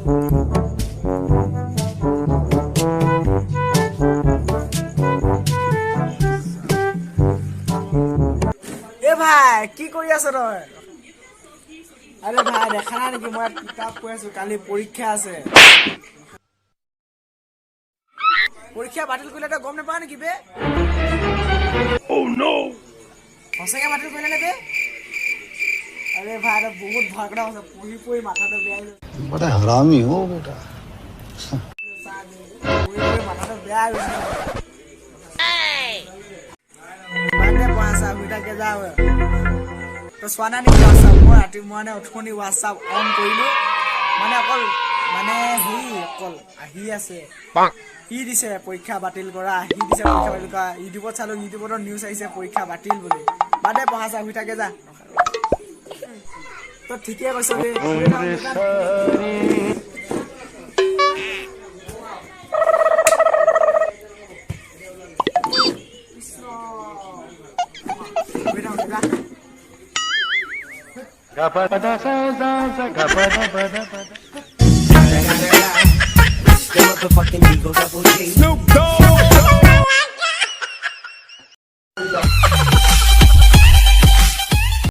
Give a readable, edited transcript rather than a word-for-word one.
এ ভাই কি কৰি আছ তই? আৰে ভাই দেখা নাই নেকি মই কিতাপ পঢ়ি আছো, কালি পৰীক্ষা আছে। পৰীক্ষা বাতিল কৰিলে তই গম নাপাৱ নেকি বে? Oh no! সঁচাকে বাতিল কৰিলে নে বে? अरे भाई तो बहुत भागड़ा हो, पूरी पूरी माथा तो बेया बड़ा हरामी हो बेटा। पूरी माथा तो बेया हो माने वाट्सएप हुइटा के जाव तो स्वाना नि वाट्सएप মই ৰাতি মানে উঠনি WhatsApp অন কৰিলো মানে অকল মানে অকল আহি আছে কি দিছে পৰীক্ষা বাতিল কৰা আহি দিছে পৰীক্ষা বাতিল কৰা ইউটিউবত চালো ইউটিউবত নিউজ আহিছে পৰীক্ষা বাতিল বুলি বাদে পঢ়া হুই থাকে যা তো ঠিকে কৈছ বে Gapada sa sa gapada pada pada. Snoop Dogg.